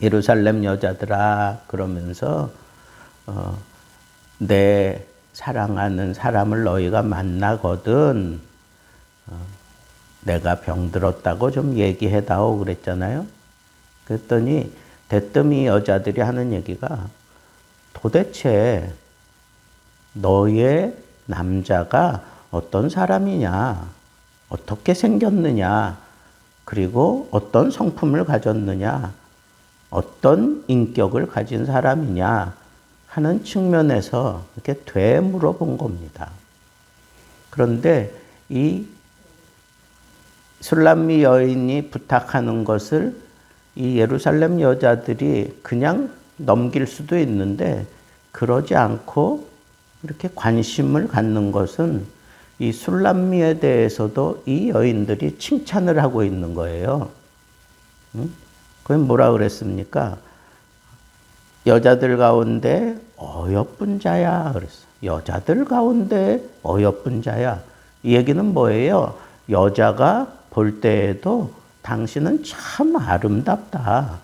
예루살렘 여자들아 그러면서 내 사랑하는 사람을 너희가 만나거든 내가 병들었다고 좀 얘기해다오 그랬잖아요. 그랬더니 대뜸이 여자들이 하는 얘기가 도대체 너의 남자가 어떤 사람이냐, 어떻게 생겼느냐, 그리고 어떤 성품을 가졌느냐, 어떤 인격을 가진 사람이냐 하는 측면에서 이렇게 되물어본 겁니다. 그런데 이 술람미 여인이 부탁하는 것을 이 예루살렘 여자들이 그냥 넘길 수도 있는데 그러지 않고 이렇게 관심을 갖는 것은 이 술람미에 대해서도 이 여인들이 칭찬을 하고 있는 거예요. 그건 뭐라 그랬습니까? 여자들 가운데 어여쁜 자야 그랬어. 여자들 가운데 어여쁜 자야. 이 얘기는 뭐예요? 여자가 볼 때에도 당신은 참 아름답다.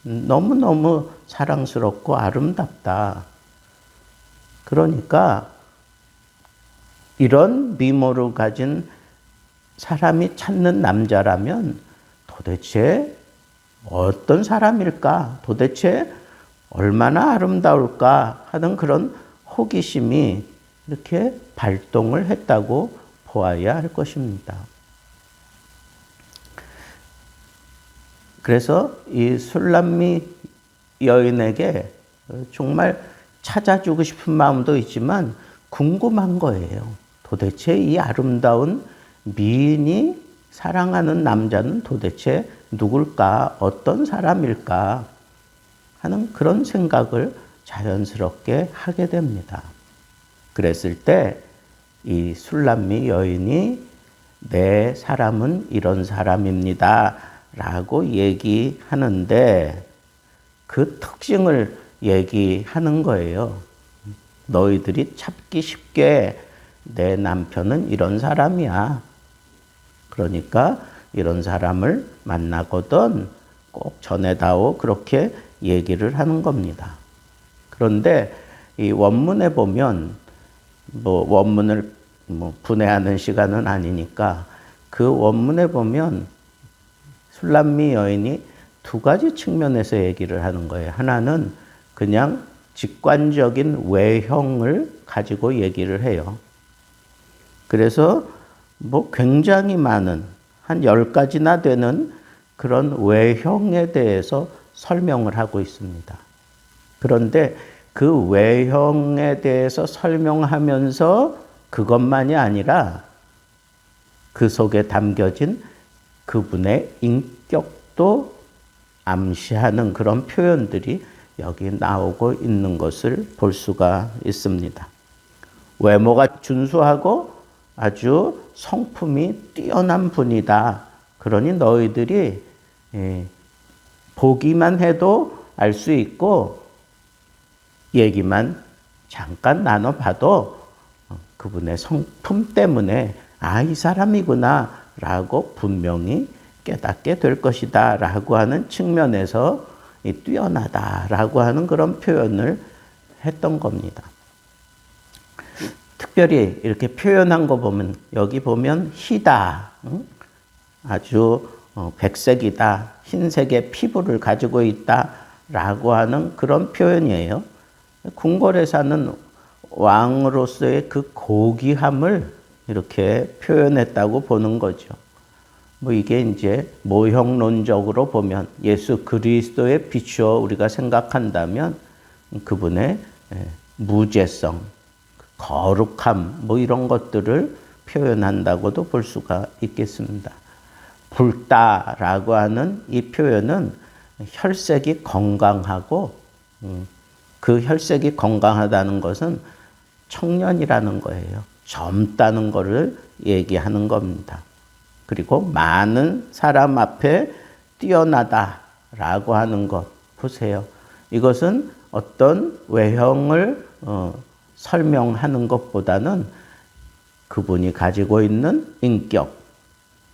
너무너무 사랑스럽고 아름답다. 그러니까 이런 미모를 가진 사람이 찾는 남자라면 도대체 어떤 사람일까? 도대체 얼마나 아름다울까? 하는 그런 호기심이 이렇게 발동을 했다고 보아야 할 것입니다. 그래서 이 술람미 여인에게 정말 찾아주고 싶은 마음도 있지만 궁금한 거예요. 도대체 이 아름다운 미인이 사랑하는 남자는 도대체 누굴까? 어떤 사람일까? 하는 그런 생각을 자연스럽게 하게 됩니다. 그랬을 때 이 술람미 여인이 내 사람은 이런 사람입니다. 라고 얘기하는데 그 특징을 얘기하는 거예요. 너희들이 찾기 쉽게 내 남편은 이런 사람이야. 그러니까 이런 사람을 만나거든 꼭 전해다오. 그렇게 얘기를 하는 겁니다. 그런데 이 원문에 보면 원문을 분해하는 시간은 아니니까 그 원문에 보면 술람미 여인이 두 가지 측면에서 얘기를 하는 거예요. 하나는 그냥 직관적인 외형을 가지고 얘기를 해요. 그래서 굉장히 많은 한 10가지나 되는 그런 외형에 대해서 설명을 하고 있습니다. 그런데 그 외형에 대해서 설명하면서 그것만이 아니라 그 속에 담겨진 그분의 인격도 암시하는 그런 표현들이 여기 나오고 있는 것을 볼 수가 있습니다. 외모가 준수하고 아주 성품이 뛰어난 분이다. 그러니 너희들이 보기만 해도 알 수 있고 얘기만 잠깐 나눠봐도 그분의 성품 때문에 이 사람이구나 라고 분명히 깨닫게 될 것이다 라고 하는 측면에서 뛰어나다 라고 하는 그런 표현을 했던 겁니다. 특별히 이렇게 표현한 거 보면 여기 보면 희다, 아주 백색이다, 흰색의 피부를 가지고 있다 라고 하는 그런 표현이에요. 궁궐에 사는 왕으로서의 그 고귀함을 이렇게 표현했다고 보는 거죠. 이게 이제 모형론적으로 보면 예수 그리스도의 비추어 우리가 생각한다면 그분의 무죄성, 거룩함 이런 것들을 표현한다고도 볼 수가 있겠습니다. 붉다라고 하는 이 표현은 혈색이 건강하고 그 혈색이 건강하다는 것은 청년이라는 거예요. 젊다는 것을 얘기하는 겁니다. 그리고 많은 사람 앞에 뛰어나다라고 하는 것 보세요. 이것은 어떤 외형을 설명하는 것보다는 그분이 가지고 있는 인격,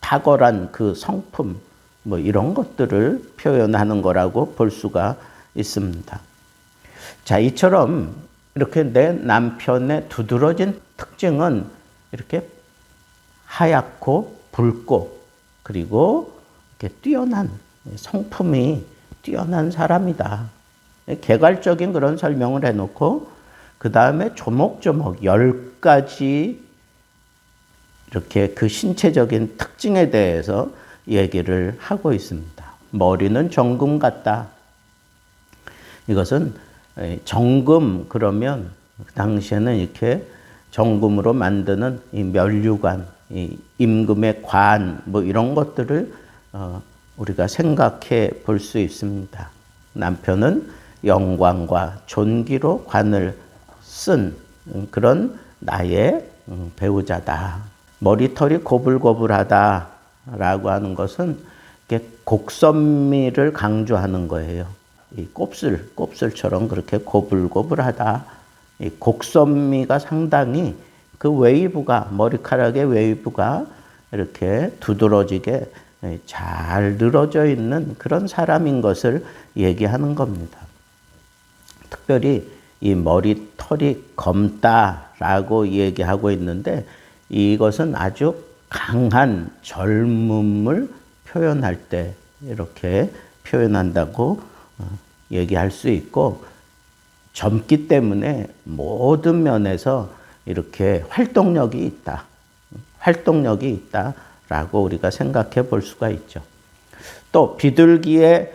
탁월한 그 성품, 뭐 이런 것들을 표현하는 거라고 볼 수가 있습니다. 자, 이처럼 이렇게 내 남편의 두드러진 특징은 이렇게 하얗고 붉고 그리고 이렇게 뛰어난 성품이 뛰어난 사람이다. 개괄적인 그런 설명을 해놓고 그 다음에 조목조목 10가지 이렇게 그 신체적인 특징에 대해서 얘기를 하고 있습니다. 머리는 정금 같다. 이것은 정금 그러면 그 당시에는 이렇게 정금으로 만드는 이 면류관, 이 임금의 관, 뭐 이런 것들을 우리가 생각해 볼 수 있습니다. 남편은 영광과 존귀로 관을 쓴 그런 나의 배우자다. 머리털이 고불고불하다라고 하는 것은 곡선미를 강조하는 거예요. 이 곱슬처럼 그렇게 고불고불하다. 이 곡선미가 상당히 그 웨이브가, 머리카락의 웨이브가 이렇게 두드러지게 잘 늘어져 있는 그런 사람인 것을 얘기하는 겁니다. 특별히 이 머리털이 검다라고 얘기하고 있는데 이것은 아주 강한 젊음을 표현할 때 이렇게 표현한다고 얘기할 수 있고, 젊기 때문에 모든 면에서 이렇게 활동력이 있다라고 우리가 생각해 볼 수가 있죠. 또 비둘기에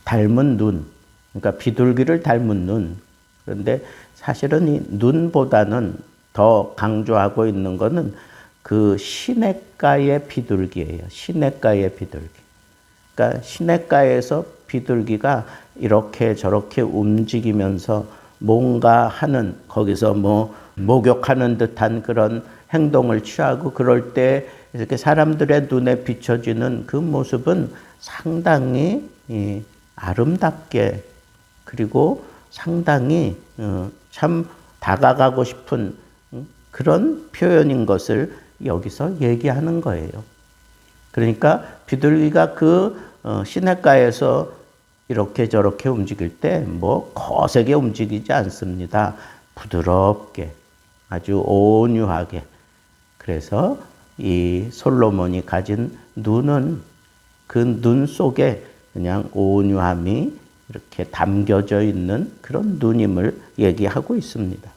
닮은 눈, 그러니까 비둘기를 닮은 눈. 그런데 사실은 이 눈보다는 더 강조하고 있는 것은 그 시냇가의 비둘기예요. 시냇가의 비둘기. 그러니까 시냇가에서 비둘기가 이렇게 저렇게 움직이면서 뭔가 하는, 거기서 뭐 목욕하는 듯한 그런 행동을 취하고 그럴 때 이렇게 사람들의 눈에 비춰지는 그 모습은 상당히 아름답게, 그리고 상당히 참 다가가고 싶은 그런 표현인 것을 여기서 얘기하는 거예요. 그러니까 비둘기가 그 시냇가에서 이렇게 저렇게 움직일 때 뭐 거세게 움직이지 않습니다. 부드럽게, 아주 온유하게. 그래서 이 솔로몬이 가진 눈은 그 눈 속에 그냥 온유함이 이렇게 담겨져 있는 그런 눈임을 얘기하고 있습니다.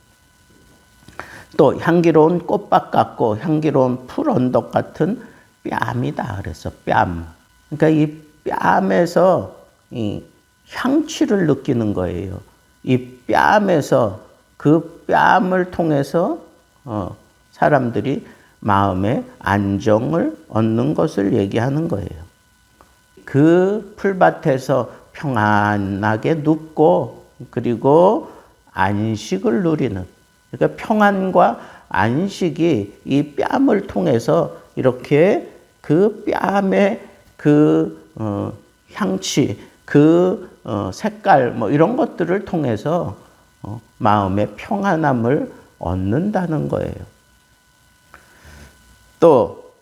또 향기로운 꽃밭 같고 향기로운 풀 언덕 같은 뺨이다. 그래서 뺨. 그러니까 이 뺨에서 이 향취를 느끼는 거예요. 이 뺨에서, 그 뺨을 통해서 사람들이 마음의 안정을 얻는 것을 얘기하는 거예요. 그 풀밭에서 평안하게 눕고 그리고 안식을 누리는, 그러니까 평안과 안식이 이 뺨을 통해서 이렇게 그 뺨의 그 향취, 그 색깔 뭐 이런 것들을 통해서 마음의 평안함을 얻는다는 거예요. 또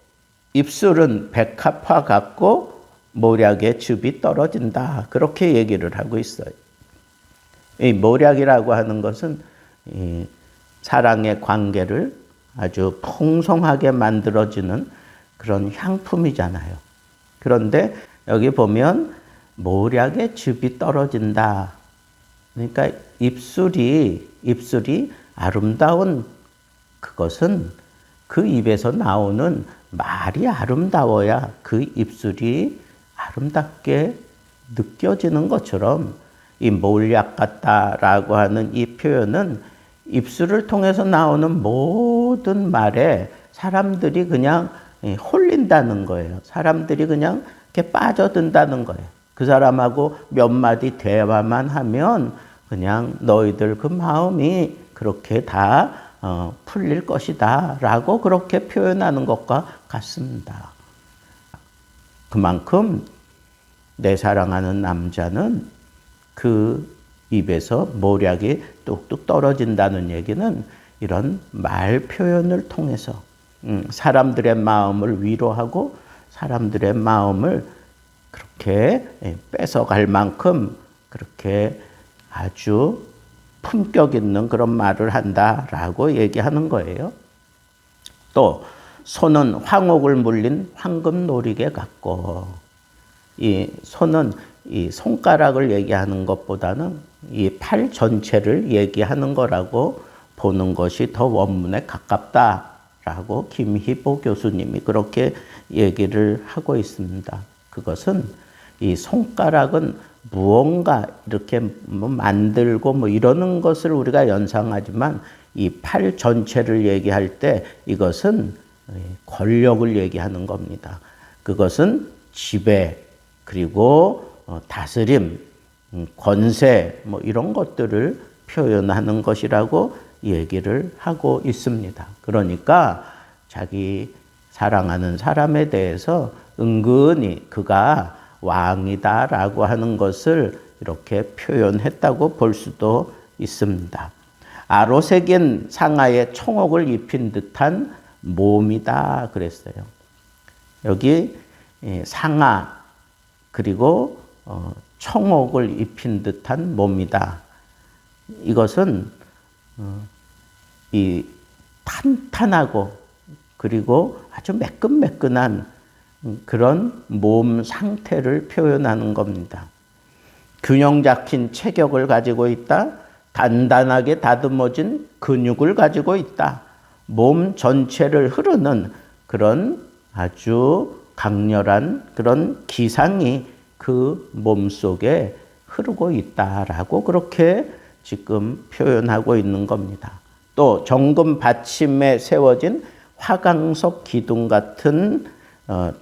입술은 백합화 같고 모략의 즙이 떨어진다. 그렇게 얘기를 하고 있어요. 이 모략이라고 하는 것은 이 사랑의 관계를 아주 풍성하게 만들어주는 그런 향품이잖아요. 그런데 여기 보면 모략의 즙이 떨어진다. 그러니까 입술이 아름다운 그것은 그 입에서 나오는 말이 아름다워야 그 입술이 아름답게 느껴지는 것처럼 이 몰약 같다라고 하는 이 표현은 입술을 통해서 나오는 모든 말에 사람들이 그냥 홀린다는 거예요. 사람들이 그냥 이렇게 빠져든다는 거예요. 그 사람하고 몇 마디 대화만 하면 그냥 너희들 그 마음이 그렇게 다 풀릴 것이다 라고 그렇게 표현하는 것과 같습니다. 그만큼 내 사랑하는 남자는 그 입에서 모략이 뚝뚝 떨어진다는 얘기는 이런 말 표현을 통해서 사람들의 마음을 위로하고 사람들의 마음을 그렇게 뺏어갈 만큼 그렇게 아주 품격 있는 그런 말을 한다라고 얘기하는 거예요. 또 손은 황옥을 물린 황금 놀이개 같고, 이 손은 이 손가락을 얘기하는 것보다는 이 팔 전체를 얘기하는 거라고 보는 것이 더 원문에 가깝다라고 김희보 교수님이 그렇게 얘기를 하고 있습니다. 그것은 이 손가락은 무언가 이렇게 뭐 만들고 뭐 이러는 것을 우리가 연상하지만 이 팔 전체를 얘기할 때 이것은 권력을 얘기하는 겁니다. 그것은 지배, 그리고 다스림, 권세 뭐 이런 것들을 표현하는 것이라고 얘기를 하고 있습니다. 그러니까 자기 사랑하는 사람에 대해서 은근히 그가 왕이다라고 하는 것을 이렇게 표현했다고 볼 수도 있습니다. 아로새긴 상아에 청옥을 입힌 듯한 몸이다 그랬어요. 여기 상아 그리고 청옥을 입힌 듯한 몸이다. 이것은 이 탄탄하고 그리고 아주 매끈매끈한 그런 몸 상태를 표현하는 겁니다. 균형 잡힌 체격을 가지고 있다. 단단하게 다듬어진 근육을 가지고 있다. 몸 전체를 흐르는 그런 아주 강렬한 그런 기상이 그 몸속에 흐르고 있다라고 그렇게 지금 표현하고 있는 겁니다. 또 정금 받침에 세워진 화강석 기둥 같은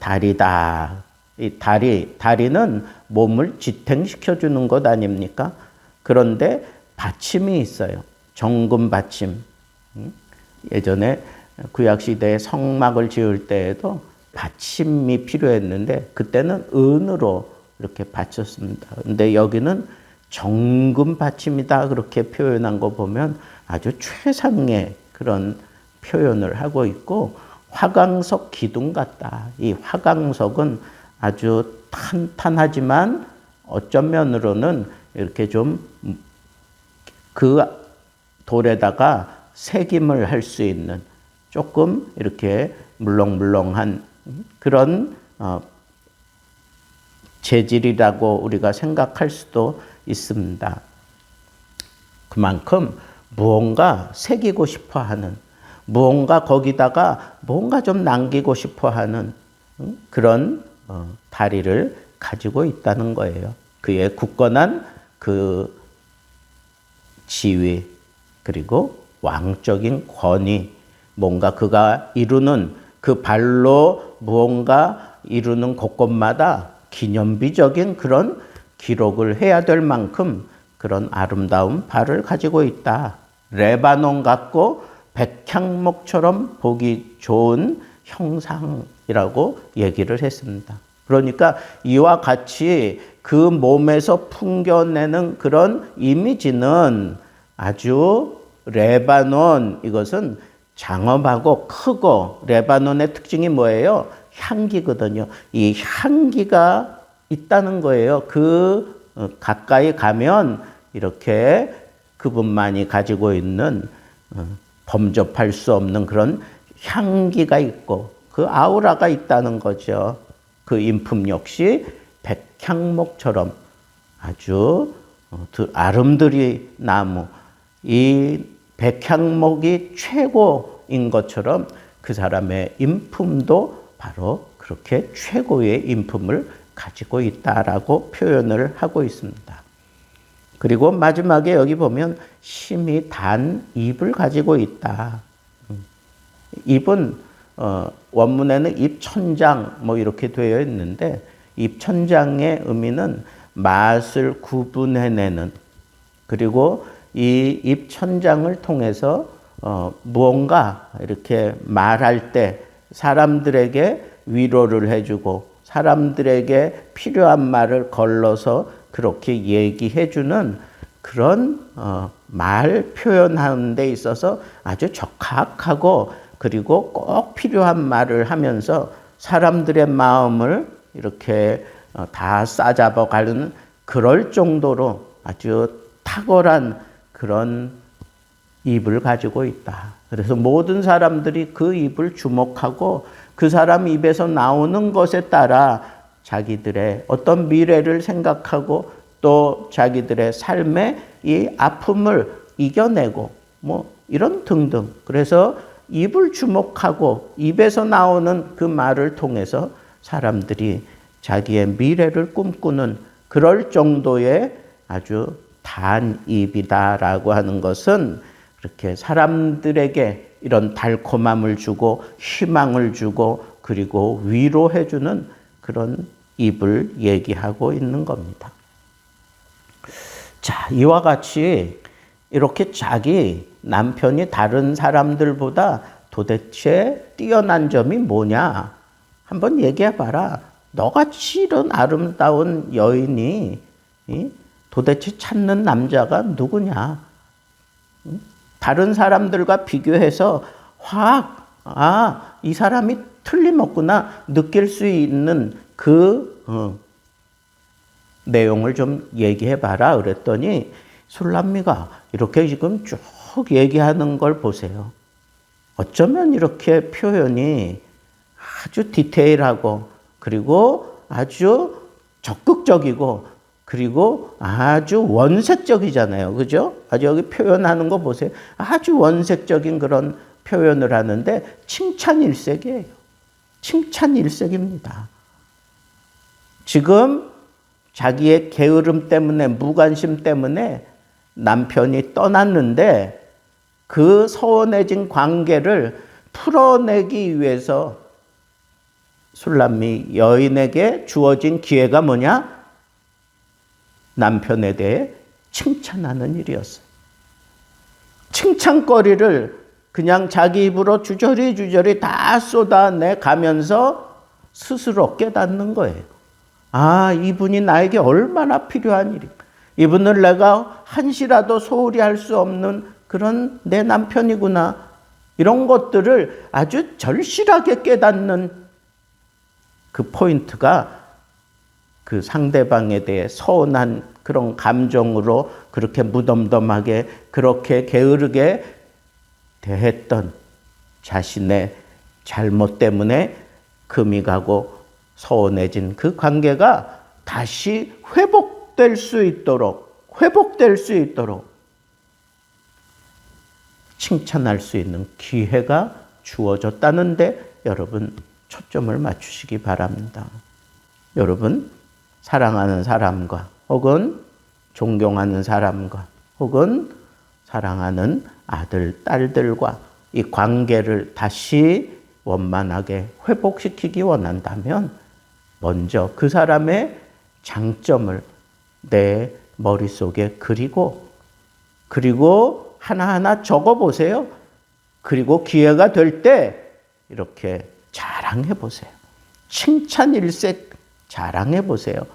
다리다. 이 다리는 몸을 지탱시켜 주는 것 아닙니까? 그런데 받침이 있어요. 정금 받침. 예전에 구약시대에 성막을 지을 때에도 받침이 필요했는데 그때는 은으로 이렇게 받쳤습니다. 근데 여기는 정금 받침이다 그렇게 표현한 거 보면 아주 최상의 그런 표현을 하고 있고, 화강석 기둥 같다. 이 화강석은 아주 탄탄하지만 어쩐 면으로는 이렇게 좀 그 돌에다가 새김을 할 수 있는 조금 이렇게 물렁물렁한 그런 재질이라고 우리가 생각할 수도 있습니다. 그만큼 무언가 새기고 싶어 하는, 무언가 거기다가 뭔가 좀 남기고 싶어 하는 그런 다리를 가지고 있다는 거예요. 그의 굳건한 그 지위, 그리고 왕적인 권위, 뭔가 그가 이루는 그 발로 무언가 이루는 곳곳마다 기념비적인 그런 기록을 해야 될 만큼 그런 아름다운 발을 가지고 있다. 레바논 같고 백향목처럼 보기 좋은 형상이라고 얘기를 했습니다. 그러니까 이와 같이 그 몸에서 풍겨내는 그런 이미지는 아주 레바논, 이것은 장엄하고 크고, 레바논의 특징이 뭐예요? 향기거든요. 이 향기가 있다는 거예요. 그 가까이 가면 이렇게 그분만이 가지고 있는 범접할 수 없는 그런 향기가 있고 그 아우라가 있다는 거죠. 그 인품 역시 백향목처럼 아주 아름드리 나무, 이 백향목이 최고인 것처럼 그 사람의 인품도 바로 그렇게 최고의 인품을 가지고 있다라고 표현을 하고 있습니다. 그리고 마지막에 여기 보면 심이 단 입을 가지고 있다. 입은 원문에는 입천장 뭐 이렇게 되어 있는데, 입천장의 의미는 맛을 구분해내는, 그리고 이 입천장을 통해서 무언가 이렇게 말할 때 사람들에게 위로를 해주고 사람들에게 필요한 말을 걸러서 그렇게 얘기해주는 그런 말 표현하는 데 있어서 아주 적합하고, 그리고 꼭 필요한 말을 하면서 사람들의 마음을 이렇게 다 싸잡아 가는 그럴 정도로 아주 탁월한 그런 입을 가지고 있다. 그래서 모든 사람들이 그 입을 주목하고 그 사람 입에서 나오는 것에 따라 자기들의 어떤 미래를 생각하고 또 자기들의 삶의 이 아픔을 이겨내고 뭐 이런 등등. 그래서 입을 주목하고 입에서 나오는 그 말을 통해서 사람들이 자기의 미래를 꿈꾸는 그럴 정도의 아주 단 입이다라고 하는 것은 그렇게 사람들에게 이런 달콤함을 주고 희망을 주고 그리고 위로해주는 그런 입을 얘기하고 있는 겁니다. 자, 이와 같이 이렇게 자기 남편이 다른 사람들보다 도대체 뛰어난 점이 뭐냐? 한번 얘기해 봐라. 너같이 이런 아름다운 여인이 도대체 찾는 남자가 누구냐? 다른 사람들과 비교해서 확, 이 사람이 틀림없구나 느낄 수 있는 그 내용을 좀 얘기해 봐라. 그랬더니 술람미가 이렇게 지금 쭉 얘기하는 걸 보세요. 어쩌면 이렇게 표현이 아주 디테일하고 그리고 아주 적극적이고 그리고 아주 원색적이잖아요. 그죠? 아주 여기 표현하는 거 보세요. 아주 원색적인 그런 표현을 하는데 칭찬일색이에요. 칭찬일색입니다. 지금 자기의 게으름 때문에 무관심 때문에 남편이 떠났는데 그 서운해진 관계를 풀어내기 위해서 술람미 여인에게 주어진 기회가 뭐냐? 남편에 대해 칭찬하는 일이었어요. 칭찬거리를 그냥 자기 입으로 주저리 다 쏟아내 가면서 스스로 깨닫는 거예요. 이분이 나에게 얼마나 필요한 일인가. 이분을 내가 한시라도 소홀히 할 수 없는 그런 내 남편이구나. 이런 것들을 아주 절실하게 깨닫는 그 포인트가 그 상대방에 대해 서운한 그런 감정으로 그렇게 무덤덤하게 그렇게 게으르게 대했던 자신의 잘못 때문에 금이 가고 서운해진 그 관계가 다시 회복될 수 있도록 칭찬할 수 있는 기회가 주어졌다는데 여러분 초점을 맞추시기 바랍니다. 여러분 사랑하는 사람과 혹은 존경하는 사람과 혹은 사랑하는 아들, 딸들과 이 관계를 다시 원만하게 회복시키기 원한다면 먼저 그 사람의 장점을 내 머릿속에 그리고 하나하나 적어보세요. 그리고 기회가 될 때 이렇게 자랑해보세요. 칭찬일색 자랑해보세요.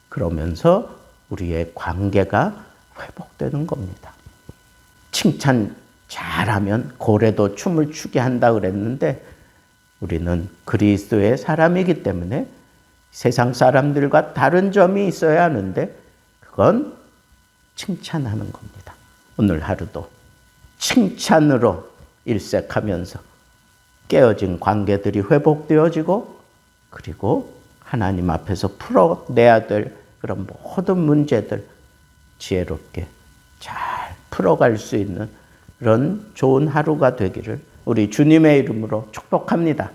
그러면서 우리의 관계가 회복되는 겁니다. 칭찬 잘하면 고래도 춤을 추게 한다 그랬는데 우리는 그리스도의 사람이기 때문에 세상 사람들과 다른 점이 있어야 하는데 그건 칭찬하는 겁니다. 오늘 하루도 칭찬으로 일색하면서 깨어진 관계들이 회복되어지고 그리고 하나님 앞에서 풀어내야 될 그런 모든 문제들 지혜롭게 잘 풀어갈 수 있는 그런 좋은 하루가 되기를 우리 주님의 이름으로 축복합니다.